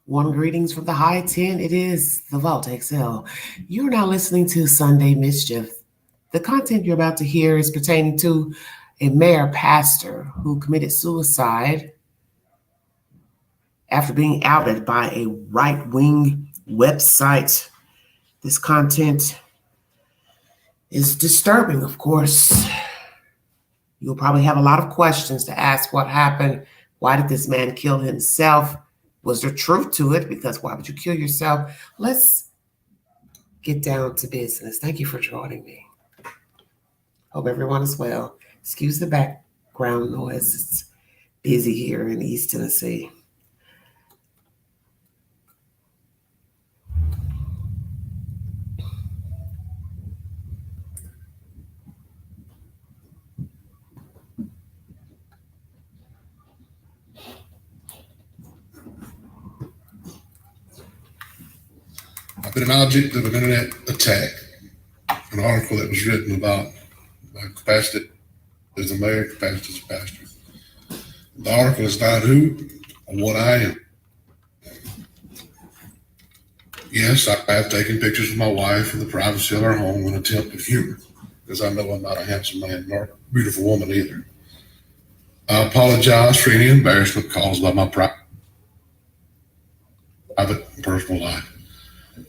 Warm greetings from the high 10. It is the Vault XL. You're now listening to Sunday Mischief. The content you're about to hear is pertaining to a mayor pastor who committed suicide after being outed by a right-wing website. This content is disturbing, of course. You'll probably have a lot of questions to ask. What happened? Why did this man kill himself? Was there truth to it? Because why would you kill yourself? Let's get down to business. Thank you for joining me. Hope everyone is well. Excuse the background noise. It's busy here in East Tennessee. I've been an object of an internet attack. An article that was written about my capacity as a mayor, capacity as a pastor. The article is not who or what I am. Yes, I have taken pictures of my wife in the privacy of our home in an attempt at humor, because I know I'm not a handsome man nor a beautiful woman either. I apologize for any embarrassment caused by my private and personal life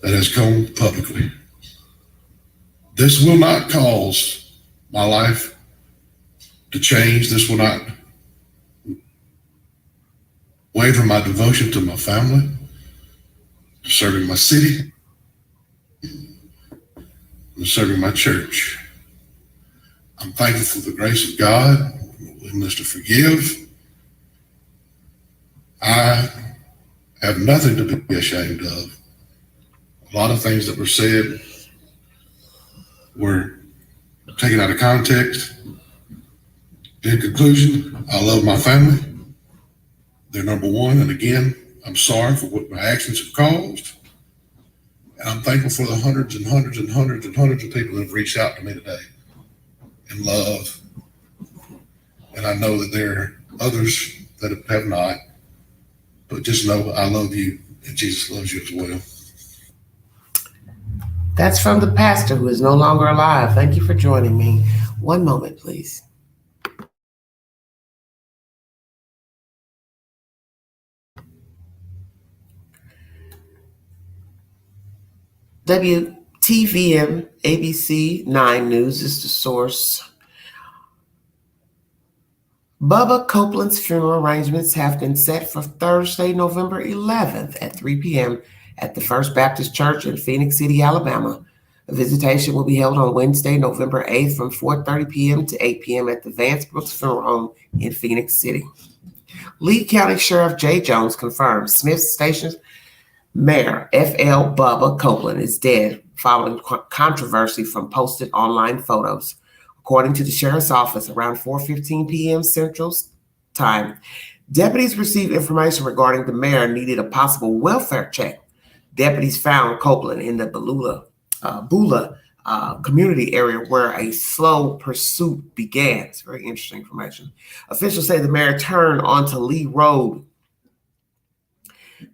that has come publicly. This will not cause my life to change. This will not waver my devotion to my family, to serving my city, and serving my church. I'm thankful for the grace of God, willingness to forgive. I have nothing to be ashamed of. A lot of things that were said were taken out of context. In conclusion, I love my family. They're number one. And again, I'm sorry for what my actions have caused. And I'm thankful for the hundreds and hundreds and hundreds and hundreds of people that have reached out to me today in love. And I know that there are others that have not. But just know I love you and Jesus loves you as well. That's from the pastor who is no longer alive. Thank you for joining me. One moment, please. WTVM ABC 9 News is the source. Bubba Copeland's funeral arrangements have been set for Thursday, November 11th at 3 p.m. at the First Baptist Church in Phoenix City, Alabama. A visitation will be held on Wednesday, November 8th from 4:30 p.m. to 8 p.m. at the Vance Brooks Funeral Home in Phoenix City. Lee County Sheriff Jay Jones confirmed Smith Station's Mayor F.L. Bubba Copeland is dead following controversy from posted online photos. According to the sheriff's office, around 4:15 p.m. Central Time, deputies received information regarding the mayor needed a possible welfare check. Deputies found Copeland in the Bula community area where a slow pursuit began. It's very interesting information. Officials say the mayor turned onto Lee Road,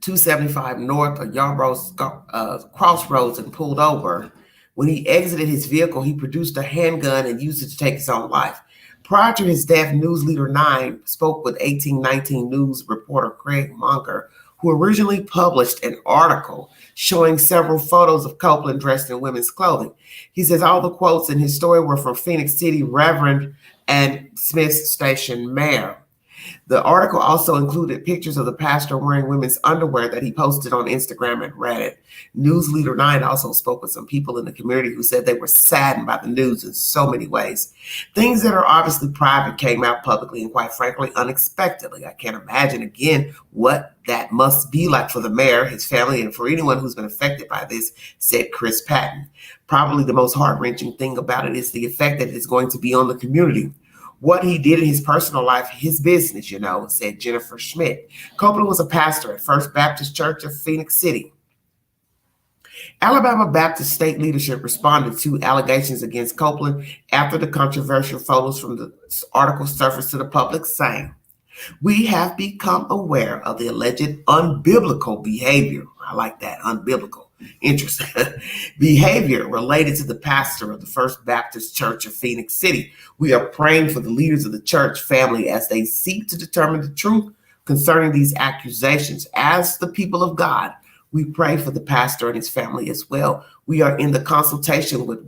275 North of Yarbrough Crossroads, and pulled over. When he exited his vehicle, he produced a handgun and used it to take his own life. Prior to his death, News Leader 9 spoke with 1819 News reporter Craig Monker, who originally published an article showing several photos of Copeland dressed in women's clothing. He says all the quotes in his story were from Phoenix City Reverend and Smith Station Mayor. The article also included pictures of the pastor wearing women's underwear that he posted on Instagram and Reddit. News Leader 9 also spoke with some people in the community who said they were saddened by the news in so many ways. Things that are obviously private came out publicly and, quite frankly, unexpectedly. I can't imagine, again, what that must be like for the mayor, his family, and for anyone who's been affected by this, said Chris Patton. Probably the most heart-wrenching thing about it is the effect that it is going to be on the community. What he did in his personal life, his business, said Jennifer Schmidt. Copeland was a pastor at First Baptist Church of Phoenix City. Alabama Baptist state leadership responded to allegations against Copeland after the controversial photos from the article surfaced to the public, saying, We have become aware of the alleged unbiblical behavior. I like that, unbiblical. Interesting. Behavior related to the pastor of the First Baptist Church of Phoenix City. We are praying for the leaders of the church family as they seek to determine the truth concerning these accusations. As the people of God, we pray for the pastor and his family as well. We are in consultation with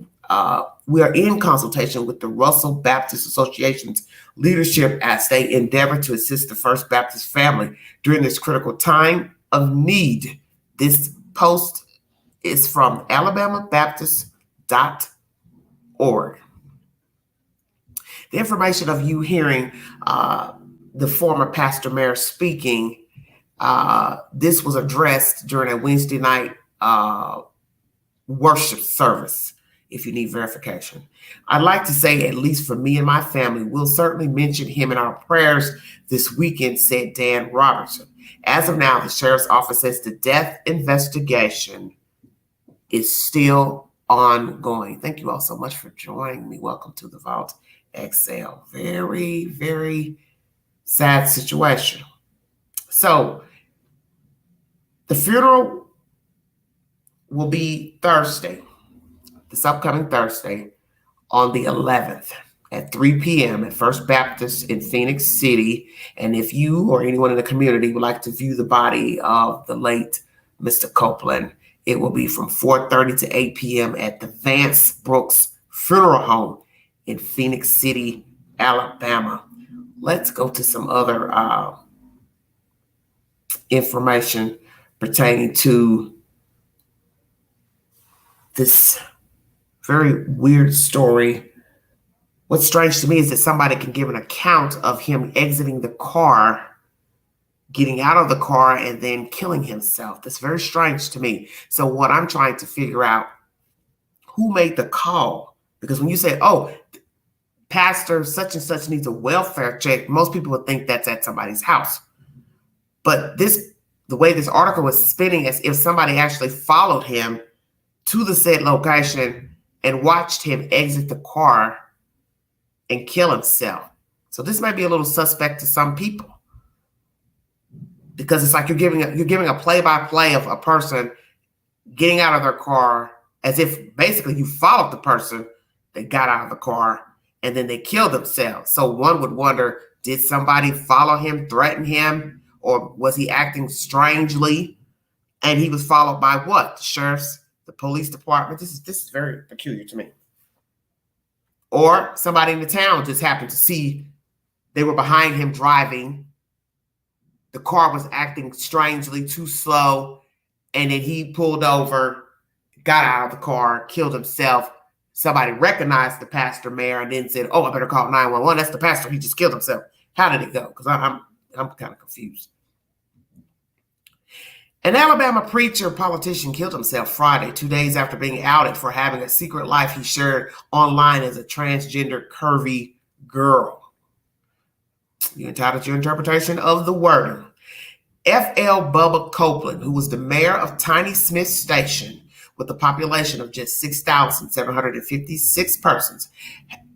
the Russell Baptist Association's leadership as they endeavor to assist the First Baptist family during this critical time of need. This post is from alabamabaptist.org. The information of you hearing the former Pastor Mayor speaking, this was addressed during a Wednesday night worship service. If you need verification, I'd like to say, at least for me and my family, we'll certainly mention him in our prayers this weekend, said Dan Robertson. As of now, the sheriff's office says the death investigation is still ongoing. Thank you all so much for joining me. Welcome to the Vault XL. Very, very sad situation. So the funeral will be Thursday, this upcoming Thursday, on the 11th at 3 p.m. at First Baptist in Phoenix City. And if you or anyone in the community would like to view the body of the late Mr. Copeland, it will be from 4:30 to 8 p.m. at the Vance Brooks Funeral Home in Phoenix City, Alabama. Let's go to some other information pertaining to this very weird story. What's strange to me is that somebody can give an account of him exiting the car, getting out of the car, and then killing himself. That's very strange to me. So what I'm trying to figure out, who made the call? Because when you say, oh, pastor such and such needs a welfare check, most people would think that's at somebody's house. But the way this article was spinning, as if somebody actually followed him to the said location and watched him exit the car and kill himself. So this might be a little suspect to some people, because it's like you're giving a play-by-play of a person getting out of their car, as if basically you followed the person, they got out of the car, and then they killed themselves. So one would wonder, did somebody follow him, threaten him, or was he acting strangely? And he was followed by what? The sheriff's, the police department. This is very peculiar to me. Or somebody in the town just happened to see they were behind him driving. The car was acting strangely too slow, and then he pulled over, got out of the car, killed himself. Somebody recognized the pastor mayor and then said, oh, I better call 911. That's the pastor. He just killed himself. How did it go? Because I'm kind of confused. An Alabama preacher politician killed himself Friday, 2 days after being outed for having a secret life he shared online as a transgender curvy girl. You entitled your interpretation of the wording. F.L. Bubba Copeland, who was the mayor of Tiny Smith Station with a population of just 6,756 persons,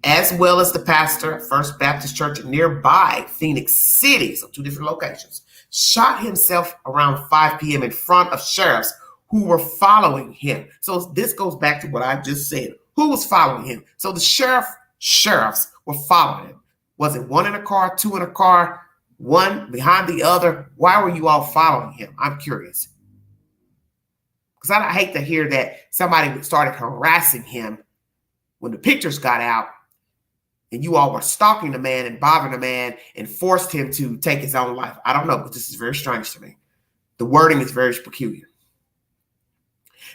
as well as the pastor at First Baptist Church in nearby Phoenix City, so two different locations, shot himself around 5 p.m. in front of sheriffs who were following him. So this goes back to what I just said. Who was following him? So the sheriffs were following him. Was it one in a car, two in a car, one behind the other? Why were you all following him? I'm curious. Because I hate to hear that somebody started harassing him when the pictures got out and you all were stalking the man and bothering the man and forced him to take his own life. I don't know, but this is very strange to me. The wording is very peculiar.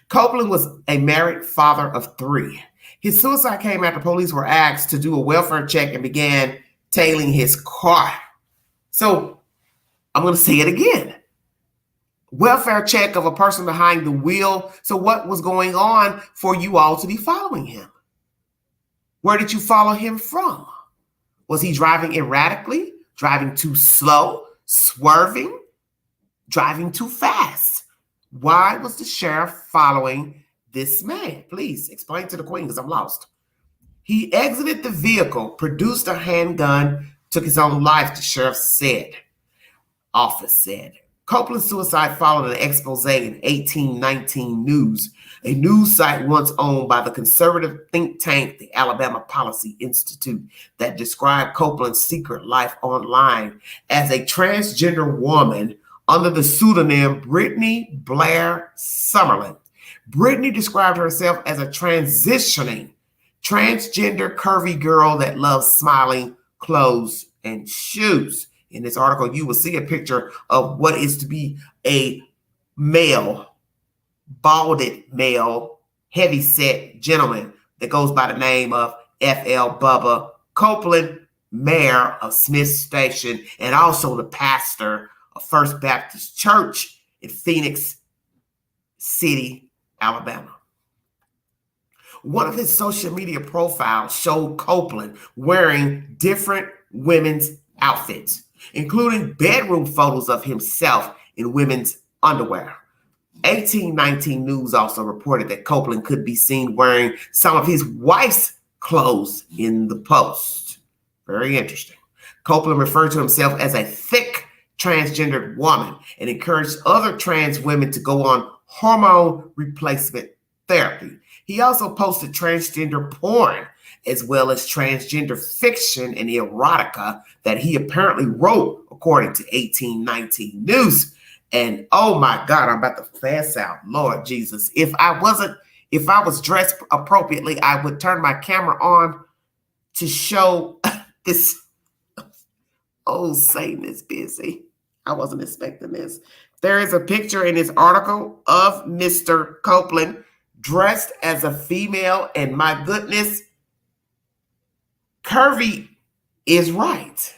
Copeland was a married father of 3. His suicide came after police were asked to do a welfare check and began tailing his car. So I'm going to say it again. Welfare check of a person behind the wheel. So what was going on for you all to be following him? Where did you follow him from? Was he driving erratically, driving too slow, swerving, driving too fast? Why was the sheriff following this man? Please explain to the queen, because I'm lost. He exited the vehicle, produced a handgun took his own life, the sheriff's office said. Copeland's suicide followed an expose in 1819 News, a news site once owned by the conservative think tank, the Alabama Policy Institute, that described Copeland's secret life online as a transgender woman under the pseudonym Brittany Blair Summerlin. Brittany described herself as a transitioning, transgender, curvy girl that loves smiling, clothes, and shoes. In this article, you will see a picture of what is to be a male, balded male, heavy-set gentleman that goes by the name of F.L. Bubba Copeland, mayor of Smith Station, and also the pastor of First Baptist Church in Phoenix City, Alabama. One of his social media profiles showed Copeland wearing different women's outfits, including bedroom photos of himself in women's underwear. 1819 News also reported that Copeland could be seen wearing some of his wife's clothes in the post. Very interesting. Copeland referred to himself as a thick transgendered woman and encouraged other trans women to go on hormone replacement therapy. He also posted transgender porn as well as transgender fiction and erotica that he apparently wrote, according to 1819 News. And oh my God, I'm about to pass out. Lord Jesus. If I was dressed appropriately, I would turn my camera on to show this. Oh, Satan is busy. I wasn't expecting this. There is a picture in this article of Mr. Copeland dressed as a female, and my goodness, curvy is right.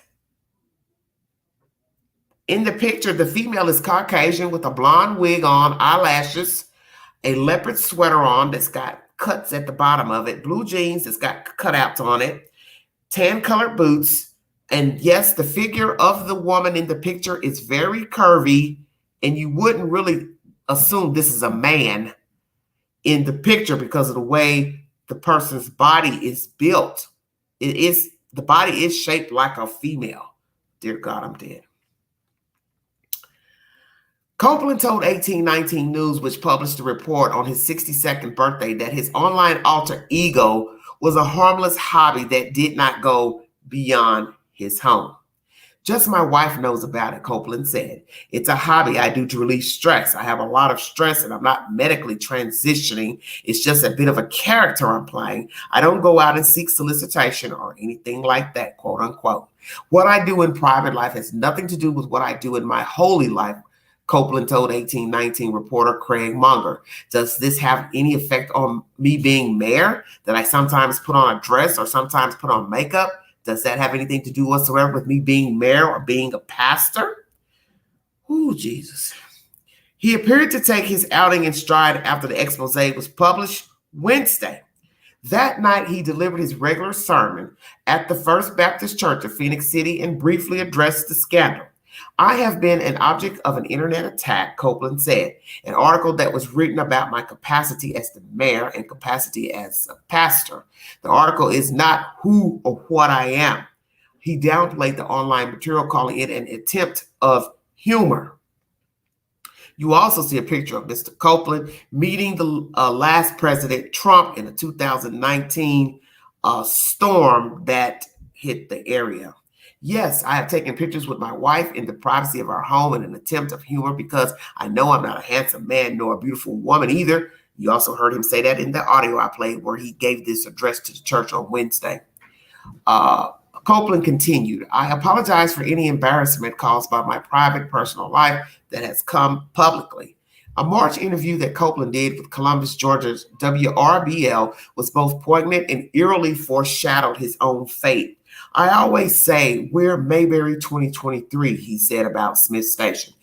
In the picture, the female is Caucasian with a blonde wig on, eyelashes, a leopard sweater on that's got cuts at the bottom of it, blue jeans that's got cutouts on it, tan-colored boots, and yes, the figure of the woman in the picture is very curvy, and you wouldn't really assume this is a man in the picture because of the way the person's body is built. The body is shaped like a female. Dear God, I'm dead. Copeland told 1819 News, which published a report on his 62nd birthday, that his online alter ego was a harmless hobby that did not go beyond his home. Just my wife knows about it, Copeland said. It's a hobby I do to release stress. I have a lot of stress and I'm not medically transitioning. It's just a bit of a character I'm playing. I don't go out and seek solicitation or anything like that, quote unquote. What I do in private life has nothing to do with what I do in my holy life, Copeland told 1819 reporter Craig Munger. Does this have any effect on me being mayor, that I sometimes put on a dress or sometimes put on makeup? Does that have anything to do whatsoever with me being mayor or being a pastor? Ooh, Jesus. He appeared to take his outing in stride after the expose was published Wednesday. That night, he delivered his regular sermon at the First Baptist Church of Phoenix City and briefly addressed the scandal. I have been an object of an internet attack, Copeland said, an article that was written about my capacity as the mayor and capacity as a pastor. The article is not who or what I am. He downplayed the online material, calling it an attempt of humor. You also see a picture of Mr. Copeland meeting the last President Trump in the 2019 storm that hit the area. Yes, I have taken pictures with my wife in the privacy of our home in an attempt of humor because I know I'm not a handsome man nor a beautiful woman either. You also heard him say that in the audio I played where he gave this address to the church on Wednesday. Copeland continued, I apologize for any embarrassment caused by my private personal life that has come publicly. A March interview that Copeland did with Columbus, Georgia's WRBL was both poignant and eerily foreshadowed his own fate. I always say we're Mayberry 2023, he said about Smith Station.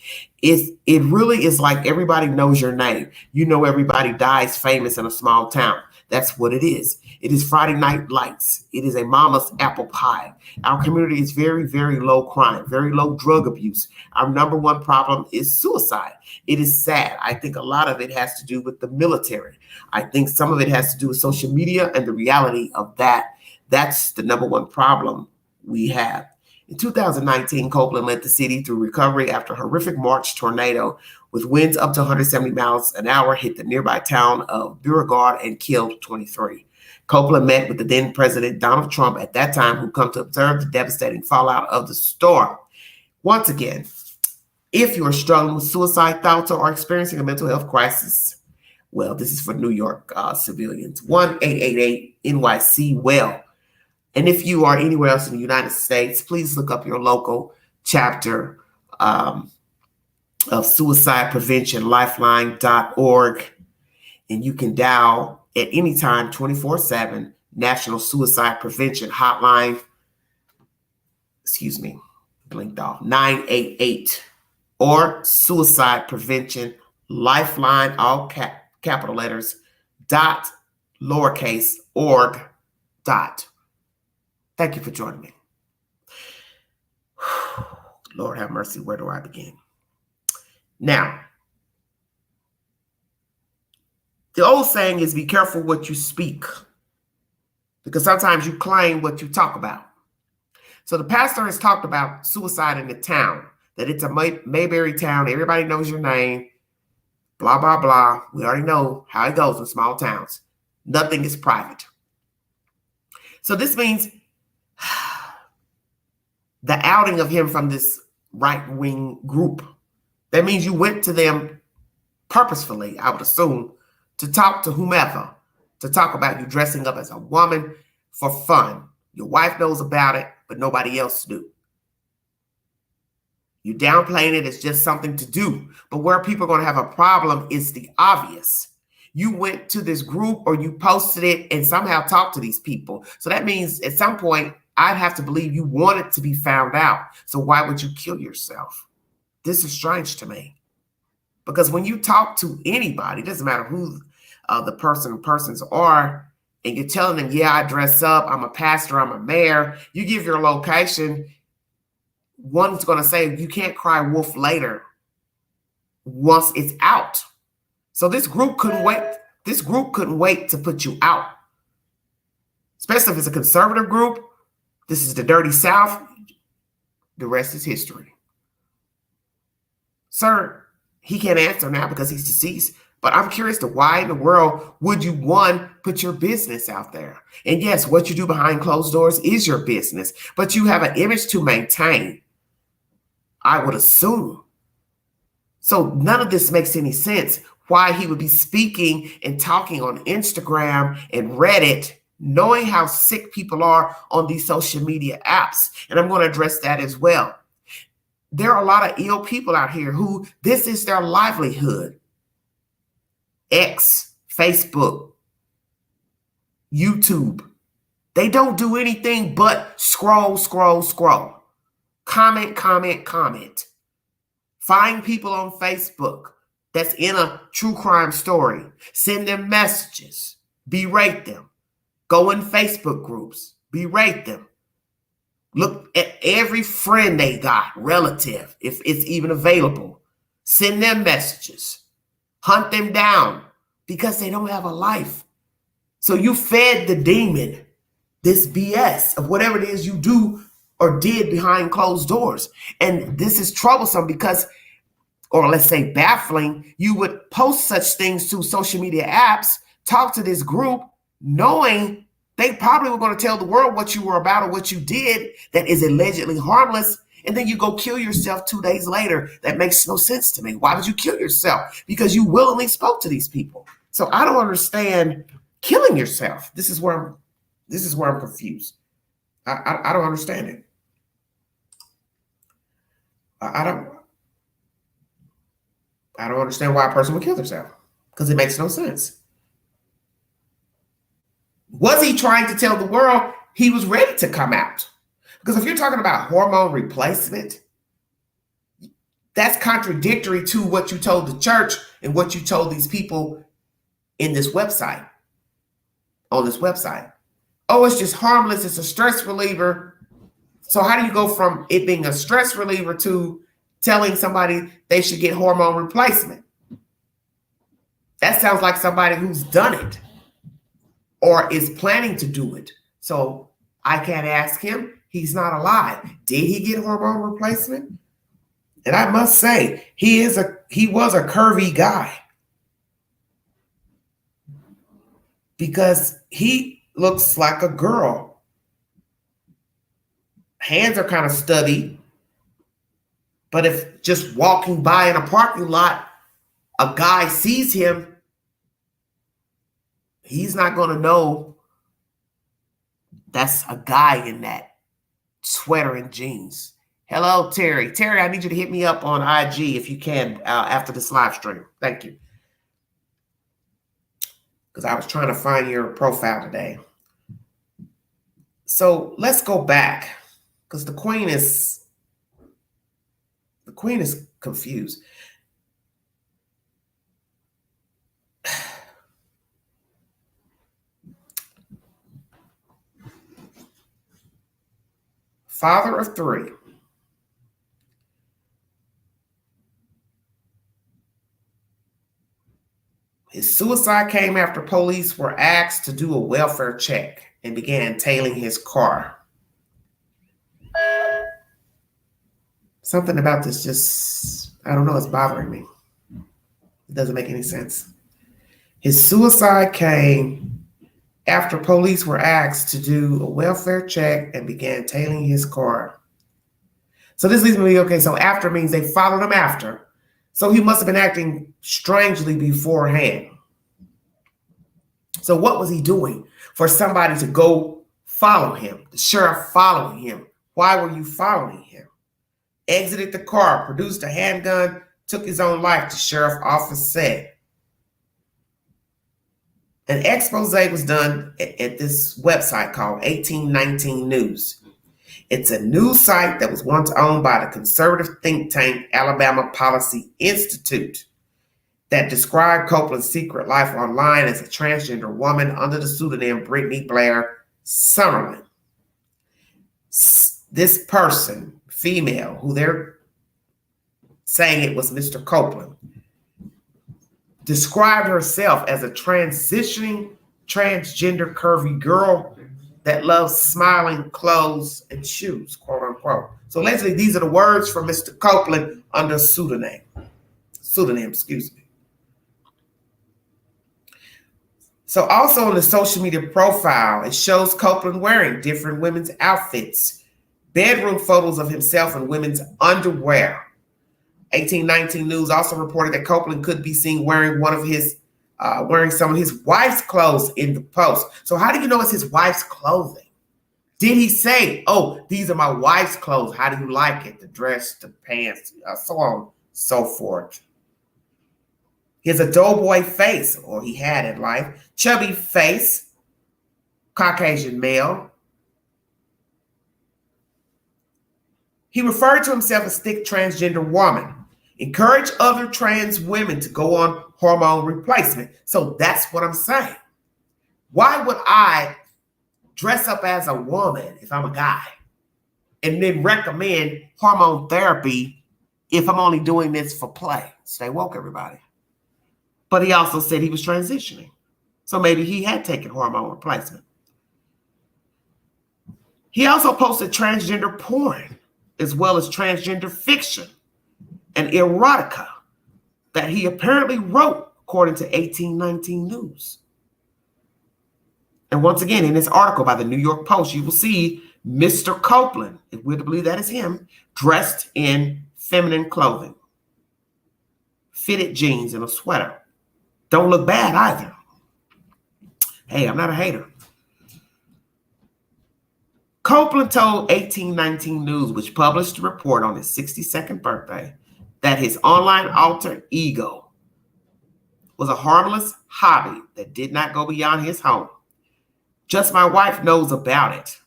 It really is like everybody knows your name. You know everybody dies famous in a small town. That's what it is. It is Friday Night Lights. It is a mama's apple pie. Our community is very, very low crime, very low drug abuse. Our number one problem is suicide. It is sad. I think a lot of it has to do with the military. I think some of it has to do with social media and the reality of that. That's the number one problem we have. In 2019, Copeland led the city through recovery after a horrific March tornado with winds up to 170 miles an hour hit the nearby town of Beauregard and killed 23. Copeland met with the then President Donald Trump at that time, who come to observe the devastating fallout of the storm. Once again, if you are struggling with suicide thoughts or are experiencing a mental health crisis, well, this is for New York civilians. 1-888-NYC-WELL. And if you are anywhere else in the United States, please look up your local chapter of Suicide Prevention, lifeline.org. And you can dial at any time 24/7 National Suicide Prevention Hotline. Blinked off. 988 or Suicide Prevention Lifeline, all capital letters, .lowercase org. Thank you for joining me. Lord have mercy, where do I begin? Now, the old saying is be careful what you speak, because sometimes you claim what you talk about. So the pastor has talked about suicide in the town, that it's a Mayberry town. Everybody knows your name, blah, blah, blah. We already know how it goes in small towns. Nothing is private. So this means the outing of him from this right-wing group. That means you went to them purposefully, I would assume, to talk to whomever, to talk about you dressing up as a woman for fun. Your wife knows about it, but nobody else do. You downplaying it as just something to do. But where people are going to have a problem is the obvious. You went to this group or you posted it and somehow talked to these people. So that means at some point, I'd have to believe you wanted to be found out. So why would you kill yourself? This is strange to me. Because when you talk to anybody, it doesn't matter who the persons are, and you're telling them, yeah, I dress up, I'm a pastor, I'm a mayor, you give your location, one's going to say you can't cry wolf later once it's out. So this group couldn't wait. This group couldn't wait to put you out. Especially if it's a conservative group. This is the dirty South. The rest is history. Sir, he can't answer now because he's deceased. But I'm curious to why in the world would you, one, put your business out there? And yes, what you do behind closed doors is your business, but you have an image to maintain, I would assume. So none of this makes any sense. Why he would be speaking and talking on Instagram and Reddit, knowing how sick people are on these social media apps. And I'm going to address that as well. There are a lot of ill people out here who this is their livelihood. X, Facebook, YouTube. They don't do anything but scroll. Comment. Find people on Facebook that's in a true crime story. Send them messages. Berate them. Go in Facebook groups. Berate them. Look at every friend they got, relative, if it's even available. Send them messages. Hunt them down because they don't have a life. So you fed the demon this BS of whatever it is you do or did behind closed doors. And this is troublesome because, or let's say baffling, you would post such things to social media apps, talk to this group, knowing they probably were going to tell the world what you were about or what you did that is allegedly harmless. And then you go kill yourself 2 days later. That makes no sense to me. Why would you kill yourself? Because you willingly spoke to these people. So I don't understand killing yourself. This is where I'm confused. I don't understand it. I don't understand why a person would kill themselves, because it makes no sense. Was he trying to tell the world he was ready to come out? Because if you're talking about hormone replacement, that's contradictory to what you told the church and what you told these people in this website, on this website. Oh, it's just harmless. It's a stress reliever. So how do you go from it being a stress reliever to telling somebody they should get hormone replacement? That sounds like somebody who's done it or is planning to do it. So I can't ask him. He's not alive. Did he get hormone replacement? And I must say, he was a curvy guy, because he looks like a girl. Hands are kind of stubby, but if just walking by in a parking lot, a guy sees him, he's not going to know that's a guy in that sweater and jeans. Hello, Terry. Terry, I need you to hit me up on IG if you can after this live stream. Thank you. Because I was trying to find your profile today. So let's go back, because the queen is confused. Father of 3. His suicide came after police were asked to do a welfare check and began tailing his car. Something about this just, I don't know, it's bothering me. It doesn't make any sense. His suicide came after police were asked to do a welfare check and began tailing his car. So this leads me to, okay, so after means they followed him after. So he must have been acting strangely beforehand. So what was he doing for somebody to go follow him? The sheriff following him. Why were you following him? Exited the car, produced a handgun, took his own life, the sheriff's office said. An expose was done at this website called 1819 News. It's a news site that was once owned by the conservative think tank Alabama Policy Institute that described Copeland's secret life online as a transgender woman under the pseudonym Brittany Blair Summerlin. This person, female, who they're saying it was Mr. Copeland, described herself as a transitioning transgender curvy girl that loves smiling clothes and shoes, quote unquote. So allegedly, these are the words from Mr. Copeland under pseudonym, excuse me. So also on the social media profile, it shows Copeland wearing different women's outfits, bedroom photos of himself in women's underwear. 1819 News also reported that Copeland could be seen wearing wearing some of his wife's clothes in the post. So how do you know it's his wife's clothing? Did he say, oh, these are my wife's clothes? How do you like it? The dress, the pants, so on, so forth. He has a doughboy face, or he had in life, chubby face, Caucasian male. He referred to himself as thick transgender woman. Encourage other trans women to go on hormone replacement. So that's what I'm saying. Why would I dress up as a woman if I'm a guy and then recommend hormone therapy if I'm only doing this for play? Stay woke, everybody. But he also said he was transitioning. So maybe he had taken hormone replacement. He also posted transgender porn as well as transgender fiction and erotica that he apparently wrote, according to 1819 News. And once again, in this article by the New York Post, you will see Mr. Copeland, if we're to believe that is him, dressed in feminine clothing, fitted jeans and a sweater. Don't look bad either. Hey, I'm not a hater. Copeland told 1819 News, which published a report on his 62nd birthday, that his online alter ego was a harmless hobby that did not go beyond his home. Just my wife knows about it,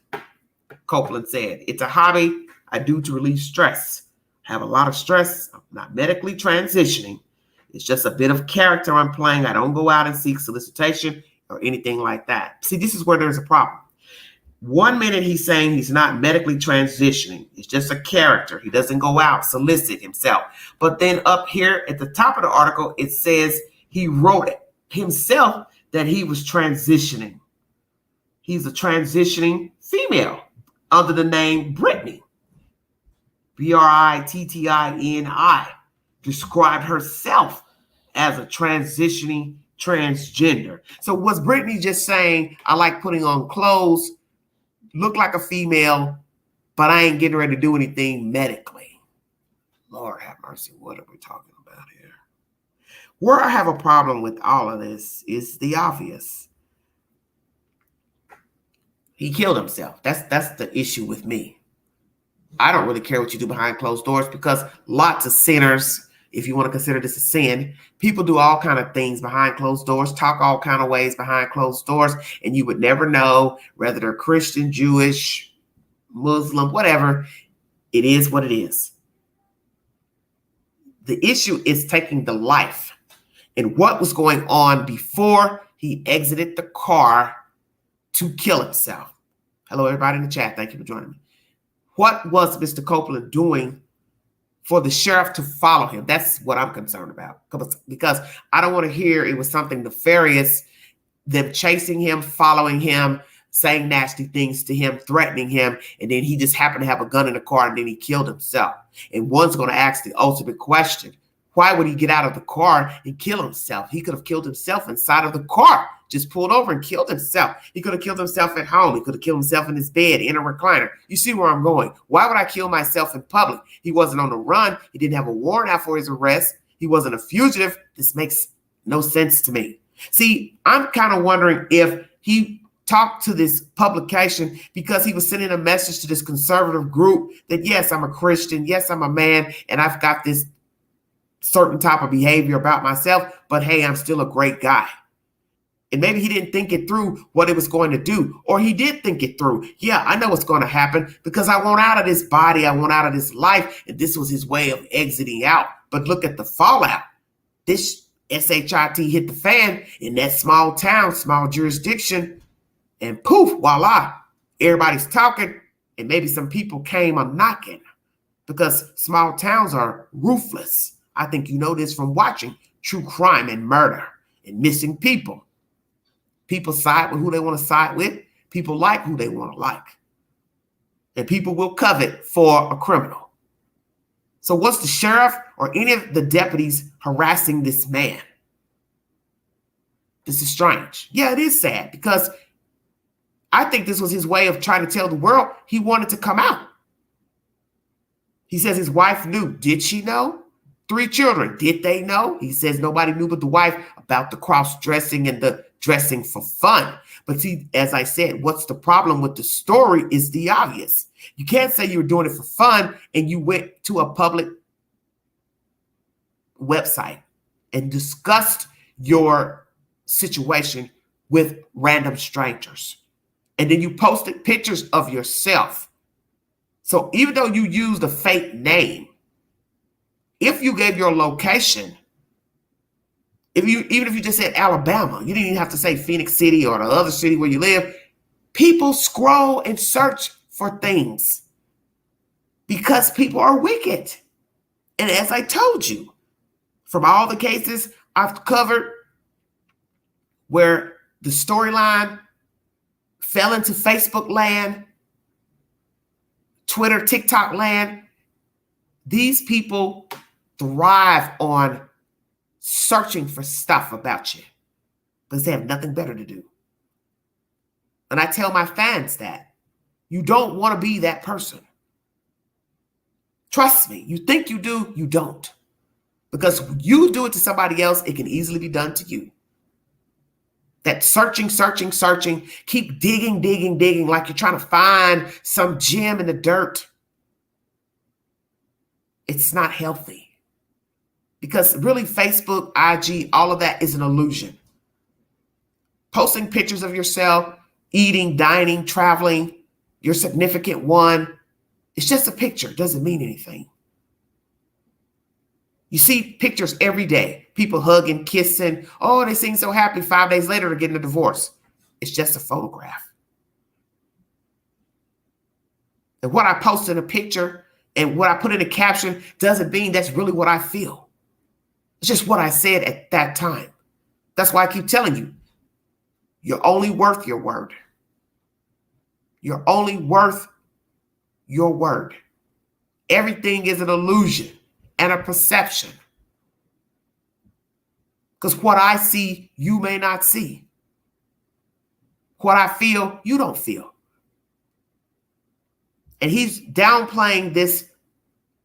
Copeland said. It's a hobby I do to relieve stress. I have a lot of stress. I'm not medically transitioning. It's just a bit of character I'm playing. I don't go out and seek solicitation or anything like that. See, this is where there's a problem. 1 minute he's saying he's not medically transitioning. It's just a character. He doesn't go out, solicit himself. But then up here at the top of the article, it says he wrote it himself that he was transitioning. He's a transitioning female under the name Brittany, Brittini, described herself as a transitioning transgender. So was Brittany just saying, I like putting on clothes, look like a female, but I ain't getting ready to do anything medically? Lord have mercy, what are we talking about here? Where I have a problem with all of this is the obvious. He killed himself. That's the issue with me. I don't really care what you do behind closed doors, because lots of sinners, if you want to consider this a sin, people do all kind of things behind closed doors, talk all kind of ways behind closed doors, and you would never know whether they're Christian, Jewish, Muslim, whatever. It is what it is. The issue is taking the life and what was going on before he exited the car to kill himself. Hello, everybody in the chat. Thank you for joining me. What was Mr. Copeland doing for the sheriff to follow him? That's what I'm concerned about, because I don't want to hear it was something nefarious, them chasing him, following him, saying nasty things to him, threatening him, and then he just happened to have a gun in the car and then he killed himself. And one's going to ask the ultimate question: why would he get out of the car and kill himself? He could have killed himself inside of the car, just pulled over and killed himself. He could have killed himself at home. He could have killed himself in his bed, in a recliner. You see where I'm going? Why would I kill myself in public? He wasn't on the run. He didn't have a warrant out for his arrest. He wasn't a fugitive. This makes no sense to me. See, I'm kind of wondering if he talked to this publication because he was sending a message to this conservative group that, yes, I'm a Christian. Yes, I'm a man, and I've got this certain type of behavior about myself, but hey, I'm still a great guy. And maybe he didn't think it through what it was going to do, or he did think it through. Yeah, I know what's going to happen because I want out of this body. I want out of this life. And this was his way of exiting out. But look at the fallout. This SHIT hit the fan in that small town, small jurisdiction, and poof, voila, everybody's talking, and maybe some people came a knocking, because small towns are ruthless. I think you know this from watching true crime and murder and missing people. People side with who they want to side with. People like who they want to like. And people will covet for a criminal. So was the sheriff or any of the deputies harassing this man? This is strange. Yeah, it is sad, because I think this was his way of trying to tell the world he wanted to come out. He says his wife knew. Did she know? 3 children. Did they know? He says nobody knew but the wife about the cross-dressing and the dressing for fun. But see, as I said, what's the problem with the story is the obvious. You can't say you were doing it for fun and you went to a public website and discussed your situation with random strangers. And then you posted pictures of yourself. So even though you used a fake name, if you gave your location, even if you just said Alabama, you didn't even have to say Phoenix City or the other city where you live. People scroll and search for things because people are wicked. And as I told you, from all the cases I've covered where the storyline fell into Facebook land, Twitter, TikTok land, these people thrive on searching for stuff about you because they have nothing better to do. And I tell my fans that you don't want to be that person. Trust me, you think you do, you don't. Because when you do it to somebody else, it can easily be done to you. That searching, keep digging like you're trying to find some gem in the dirt. It's not healthy. Because really, Facebook, IG, all of that is an illusion. Posting pictures of yourself, eating, dining, traveling, your significant one, it's just a picture. It doesn't mean anything. You see pictures every day. People hugging, kissing. Oh, they seem so happy. 5 days later, they're getting a divorce. It's just a photograph. And what I post in a picture and what I put in a caption doesn't mean that's really what I feel. It's just what I said at that time. That's why I keep telling you, you're only worth your word. You're only worth your word. Everything is an illusion and a perception. Because what I see, you may not see. What I feel, you don't feel. And he's downplaying this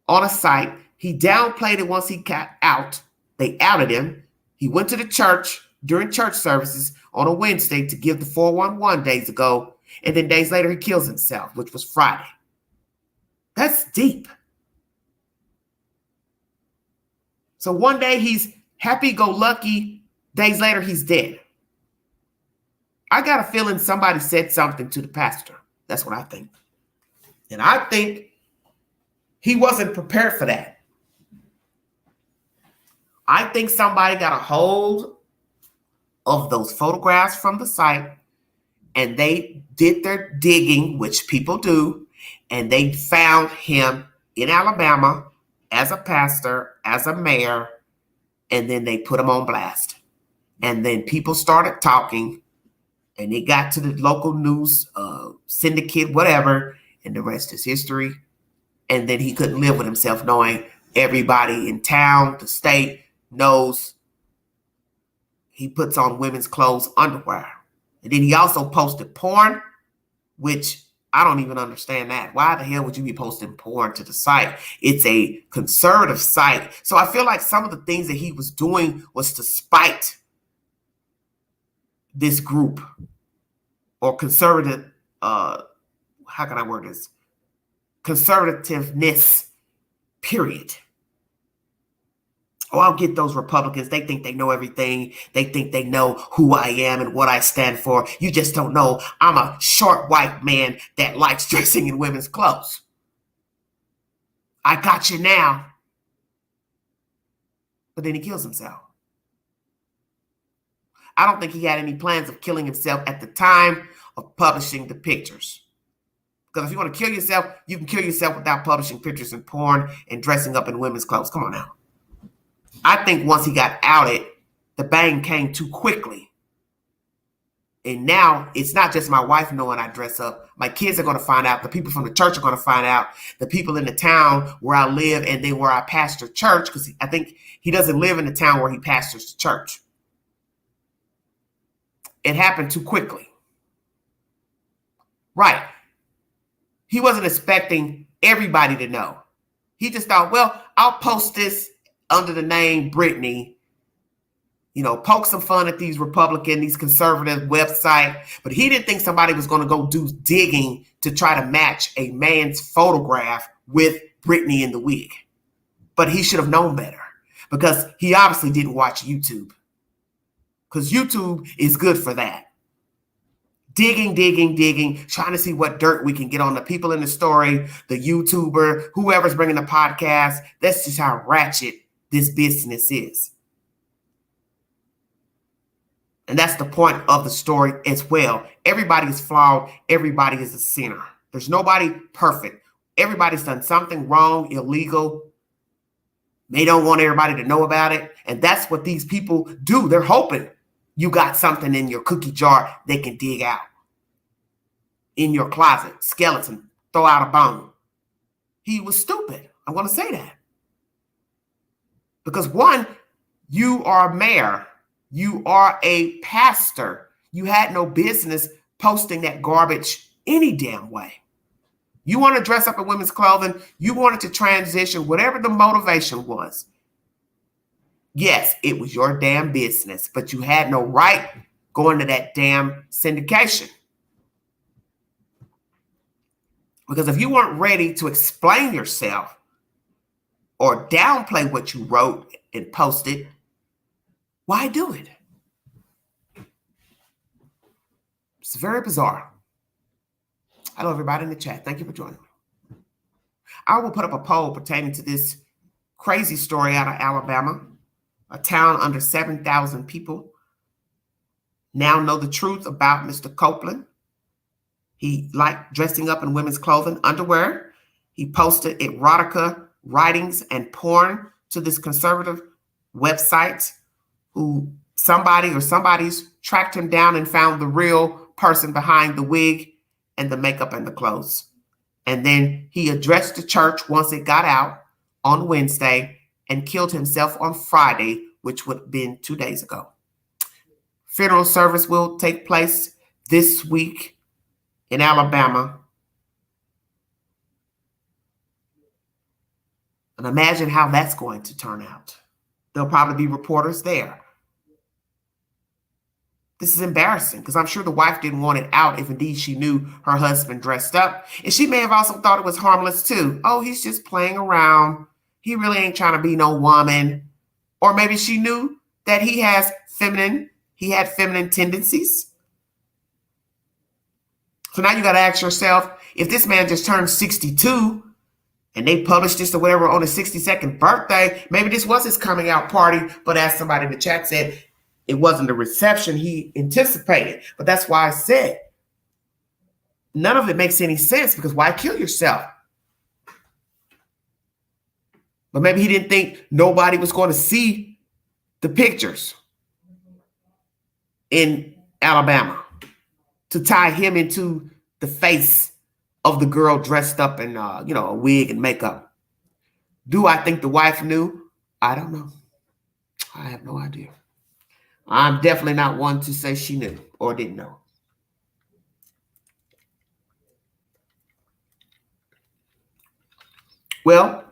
on a site. He downplayed it once he got out. They outed him. He went to the church during church services on a Wednesday to give the 411 days ago. And then days later, he kills himself, which was Friday. That's deep. So one day he's happy-go-lucky. Days later, he's dead. I got a feeling somebody said something to the pastor. That's what I think. And I think he wasn't prepared for that. I think somebody got a hold of those photographs from the site and they did their digging, which people do, and they found him in Alabama as a pastor, as a mayor, and then they put him on blast. And then people started talking, and it got to the local news syndicate, whatever, and the rest is history. And then he couldn't live with himself knowing everybody in town, the state, knows he puts on women's clothes, underwear. And then he also posted porn, which I don't even understand that. Why the hell would you be posting porn to the site? It's a conservative site. So I feel like some of the things that he was doing was to spite this group or conservative, how can I word this? Conservativeness, period. Oh, I'll get those Republicans. They think they know everything. They think they know who I am and what I stand for. You just don't know I'm a short white man that likes dressing in women's clothes. I got you now. But then he kills himself. I don't think he had any plans of killing himself at the time of publishing the pictures. Because if you want to kill yourself, you can kill yourself without publishing pictures in porn and dressing up in women's clothes. Come on now. I think once he got outed, the bang came too quickly. And now it's not just my wife knowing I dress up. My kids are going to find out. The people from the church are going to find out. The people in the town where I live and then where I pastor church, because I think he doesn't live in the town where he pastors the church. It happened too quickly. Right. He wasn't expecting everybody to know. He just thought, well, I'll post this under the name Brittany, poke some fun at these Republican, these conservative website. But he didn't think somebody was going to go do digging to try to match a man's photograph with Brittany in the wig. But he should have known better because he obviously didn't watch YouTube. Because YouTube is good for that. Digging, trying to see what dirt we can get on the people in the story, the YouTuber, whoever's bringing the podcast. That's just how ratchet this business is. And that's the point of the story as well. Everybody is flawed. Everybody is a sinner. There's nobody perfect. Everybody's done something wrong, illegal. They don't want everybody to know about it. And that's what these people do. They're hoping you got something in your cookie jar they can dig out. In your closet, skeleton, throw out a bone. He was stupid. I'm going to say that. Because one, you are a mayor. You are a pastor. You had no business posting that garbage any damn way. You want to dress up in women's clothing. You wanted to transition, whatever the motivation was. Yes, it was your damn business, but you had no right going to that damn syndication. Because if you weren't ready to explain yourself or downplay what you wrote and posted, why do it? It's very bizarre. Hello, everybody in the chat. Thank you for joining me. I will put up a poll pertaining to this crazy story out of Alabama, a town under 7,000 people now know the truth about Mr. Copeland. He liked dressing up in women's clothing, underwear. He posted erotica writings and porn to this conservative website who somebody or somebody's tracked him down and found the real person behind the wig and the makeup and the clothes. And then he addressed the church once it got out on Wednesday and killed himself on Friday, which would have been 2 days ago. Funeral service will take place this week in Alabama. And imagine how that's going to turn out. There'll probably be reporters there. This is embarrassing because I'm sure the wife didn't want it out if indeed she knew her husband dressed up. And she may have also thought it was harmless too. Oh, he's just playing around. He really ain't trying to be no woman. Or maybe she knew that he had feminine tendencies. So now you got to ask yourself, if this man just turned 62 and they published this or whatever on his 62nd birthday, maybe this was his coming out party. But as somebody in the chat said, it wasn't the reception he anticipated. But that's why I said none of it makes any sense, because why kill yourself? But maybe he didn't think nobody was going to see the pictures in Alabama to tie him into the face of the girl dressed up in, a wig and makeup. Do I think the wife knew? I don't know. I have no idea. I'm definitely not one to say she knew or didn't know. Well,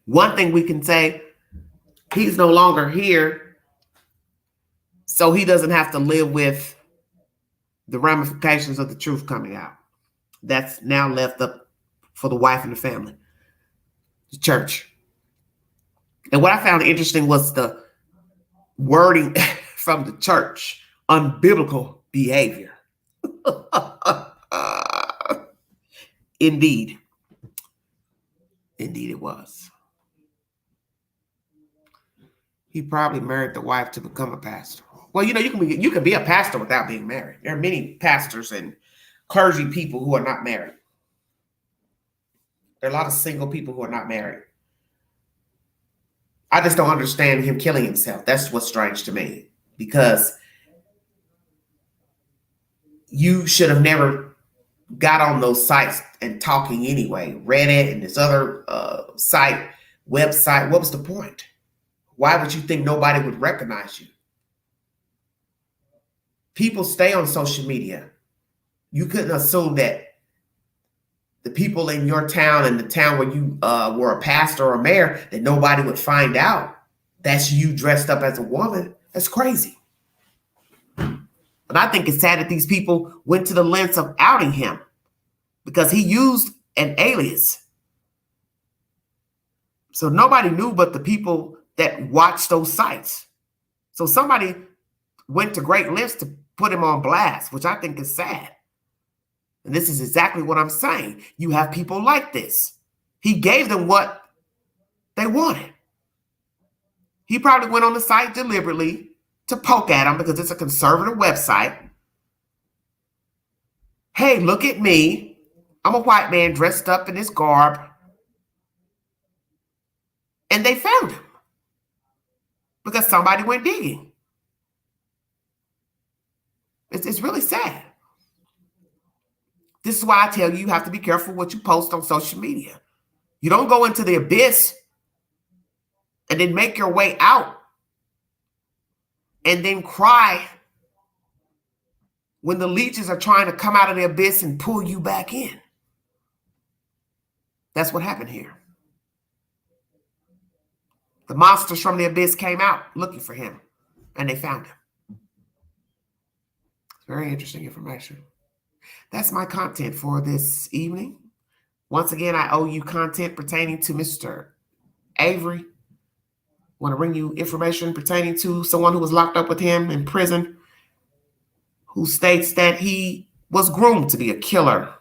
one thing we can say, he's no longer here, so he doesn't have to live with the ramifications of the truth coming out. That's now left up for the wife and the family, the church. And what I found interesting was the wording from the church: unbiblical behavior. Indeed. Indeed it was. He probably married the wife to become a pastor. Well, you can be a pastor without being married. There are many pastors and clergy people who are not married. There are a lot of single people who are not married. I just don't understand him killing himself. That's what's strange to me, because you should have never got on those sites and talking anyway. Reddit and this other website. What was the point? Why would you think nobody would recognize you? People stay on social media. You couldn't assume that the people in your town and the town where you were a pastor or a mayor, that nobody would find out that's you dressed up as a woman. That's crazy. But I think it's sad that these people went to the lengths of outing him, because he used an alias. So nobody knew but the people that watched those sites. So somebody went to great lengths to put him on blast, which I think is sad. And this is exactly what I'm saying. You have people like this. He gave them what they wanted. He probably went on the site deliberately to poke at them because it's a conservative website. Hey, look at me. I'm a white man dressed up in this garb. And they found him because somebody went digging. It's really sad. This is why I tell you have to be careful what you post on social media. You don't go into the abyss and then make your way out and then cry when the leeches are trying to come out of the abyss and pull you back in. That's what happened here. The monsters from the abyss came out looking for him, and they found him. It's very interesting information. That's my content for this evening. Once again, I owe you content pertaining to Mr. Avery. I want to bring you information pertaining to someone who was locked up with him in prison, who states that he was groomed to be a killer.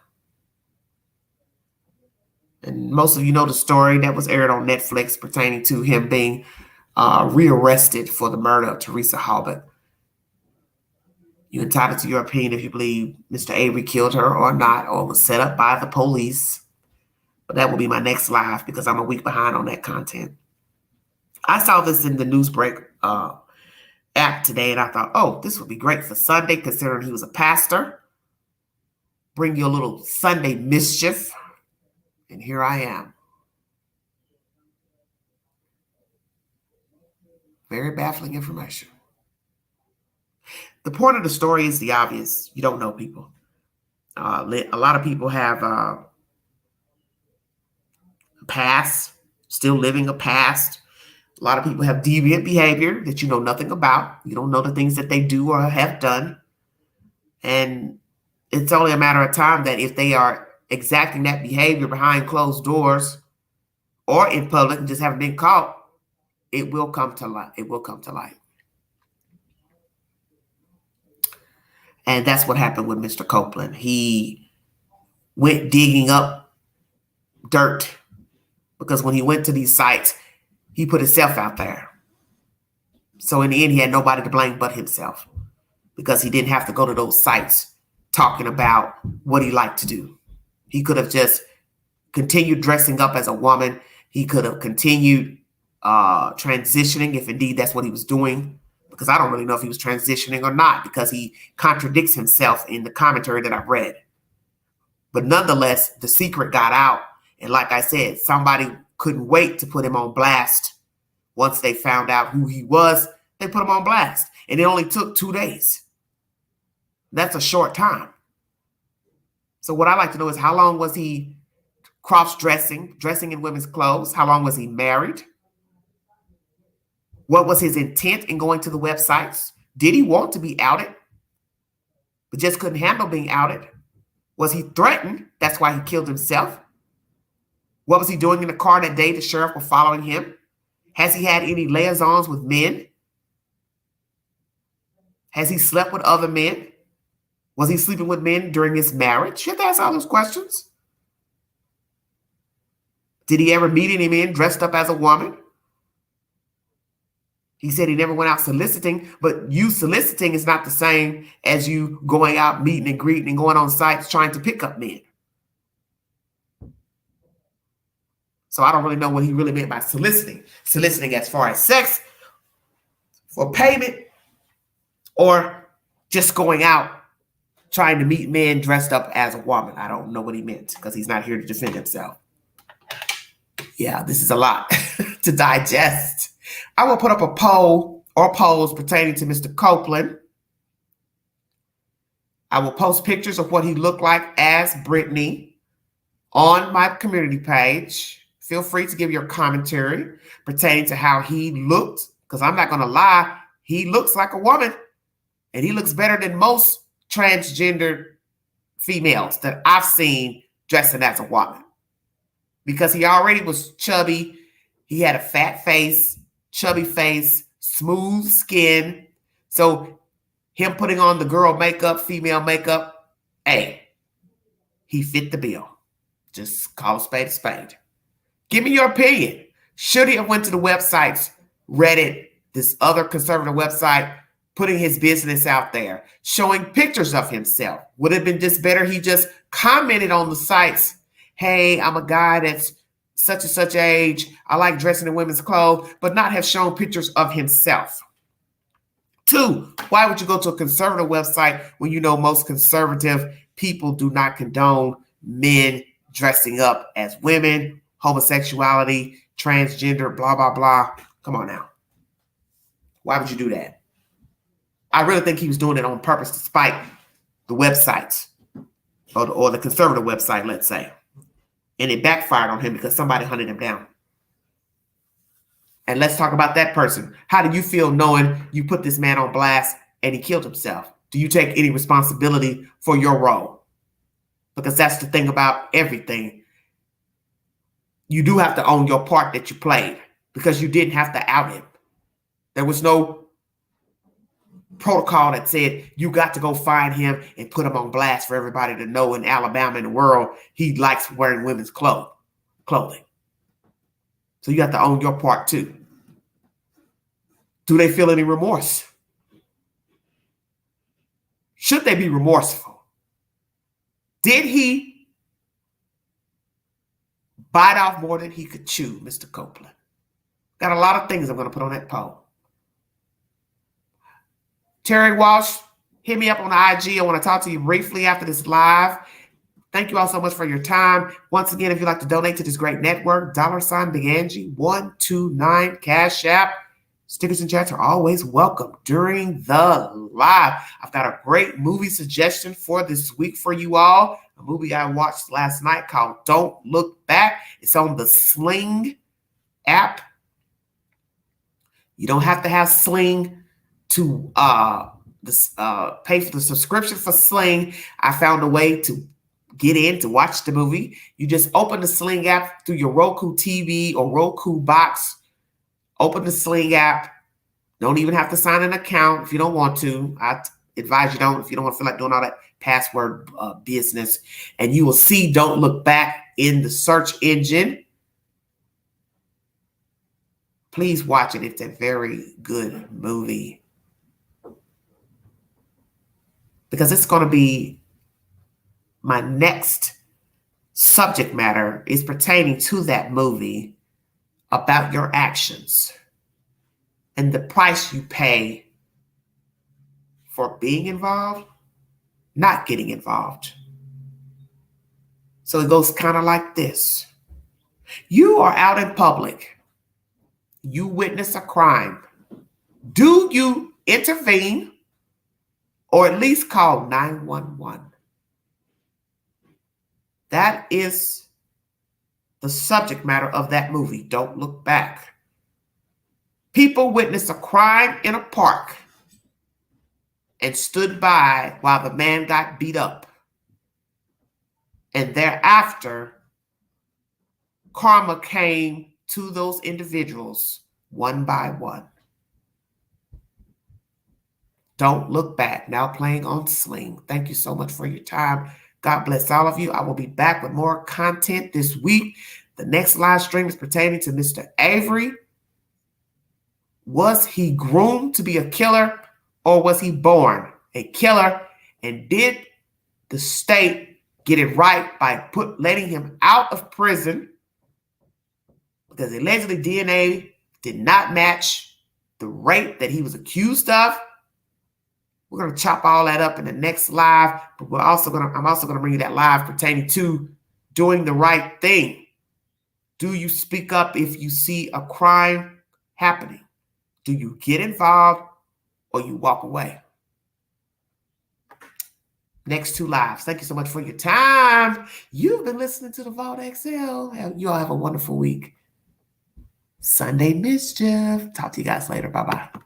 And most of you know the story that was aired on Netflix pertaining to him being rearrested for the murder of Teresa Halbert. You're entitled to your opinion if you believe Mr. Avery killed her or not, or was set up by the police. But that will be my next live because I'm a week behind on that content. I saw this in the Newsbreak app today, and I thought, oh, this would be great for Sunday, considering he was a pastor. bring you a little Sunday mischief. And here I am. Very baffling information. The point of the story is the obvious. You don't know people. A lot of people have a past, still living a past. A lot of people have deviant behavior that you know nothing about. You don't know the things that they do or have done. And it's only a matter of time that if they are exacting that behavior behind closed doors or in public and just haven't been caught, it will come to light. It will come to light. And that's what happened with Mr. Copeland. He went digging up dirt because when he went to these sites, he put himself out there. So in the end, he had nobody to blame but himself because he didn't have to go to those sites talking about what he liked to do. He could have just continued dressing up as a woman. He could have continued transitioning, if indeed that's what he was doing, because I don't really know if he was transitioning or not because he contradicts himself in the commentary that I've read. But nonetheless, the secret got out. And like I said, somebody couldn't wait to put him on blast. Once they found out who he was, they put him on blast. And it only took 2 days. That's a short time. So what I like to know is how long was he cross-dressing, dressing in women's clothes? How long was he married? What was his intent in going to the websites? Did he want to be outed, but just couldn't handle being outed? Was he threatened? That's why he killed himself. What was he doing in the car that day the sheriff was following him? Has he had any liaisons with men? Has he slept with other men? Was he sleeping with men during his marriage? You have to ask all those questions. Did he ever meet any men dressed up as a woman? He said he never went out soliciting, but you soliciting is not the same as you going out meeting and greeting and going on sites trying to pick up men. So I don't really know what he really meant by soliciting. Soliciting as far as sex for payment or just going out trying to meet men dressed up as a woman. I don't know what he meant because he's not here to defend himself. Yeah, this is a lot to digest. I will put up a poll or polls pertaining to Mr. Copeland. I will post pictures of what he looked like as Brittany on my community page. Feel free to give your commentary pertaining to how he looked, because I'm not going to lie, he looks like a woman, and he looks better than most transgender females that I've seen dressing as a woman, because he already was chubby. He had a fat face, chubby face, smooth skin. So him putting on the girl makeup, female makeup, hey, he fit the bill. Just call a spade a spade. Give me your opinion. Should he have went to the websites, Reddit, this other conservative website, putting his business out there, showing pictures of himself? Would it have been just better he just commented on the sites, hey, I'm a guy that's such and such age, I like dressing in women's clothes, but not have shown pictures of himself? 2, why would you go to a conservative website when you know most conservative people do not condone men dressing up as women, homosexuality, transgender, blah, blah, blah? Come on now. Why would you do that? I really think he was doing it on purpose to spite the websites or the conservative website, let's say. And it backfired on him because somebody hunted him down. And let's talk about that person. How do you feel knowing you put this man on blast and he killed himself? Do you take any responsibility for your role? Because that's the thing about everything. You do have to own your part that you played, because you didn't have to out him. There was no protocol that said you got to go find him and put him on blast for everybody to know in Alabama and the world he likes wearing women's clothing. So you got to own your part too. Do they feel any remorse? Should they be remorseful? Did he bite off more than he could chew, Mr. Copeland? Got a lot of things I'm going to put on that poll. Terry Walsh, hit me up on the IG. I want to talk to you briefly after this live. Thank you all so much for your time. Once again, if you'd like to donate to this great network, $Big Angie 129 Cash App. Stickers and chats are always welcome during the live. I've got a great movie suggestion for this week for you all. A movie I watched last night called Don't Look Back. It's on the Sling app. You don't have to have Sling to pay for the subscription for Sling. I found a way to get in to watch the movie. You just open the Sling app through your Roku TV or Roku box. Open the Sling app. Don't even have to sign an account if you don't want to. I advise you don't if you don't want to feel like doing all that password business. And you will see Don't Look Back in the search engine. Please watch it. It's a very good movie. Because it's going to be my next subject matter is pertaining to that movie about your actions and the price you pay for being involved, not getting involved. So it goes kind of like this. You are out in public. You witness a crime. Do you intervene or at least call 911? That is the subject matter of that movie, Don't Look Back. People witnessed a crime in a park and stood by while the man got beat up. And thereafter, karma came to those individuals one by one. Don't Look Back, now playing on Sling. Thank you so much for your time. God bless all of you. I will be back with more content this week. The next live stream is pertaining to Mr. Avery. Was he groomed to be a killer or was he born a killer? And did the state get it right by letting him out of prison because allegedly DNA did not match the rape that he was accused of? We're going to chop all that up in the next live, but I'm also going to bring you that live pertaining to doing the right thing. Do you speak up if you see a crime happening? Do you get involved or you walk away? Next two lives. Thank you so much for your time. You've been listening to the Vault XL. You all have a wonderful week. Sunday Mischief. Talk to you guys later. Bye-bye.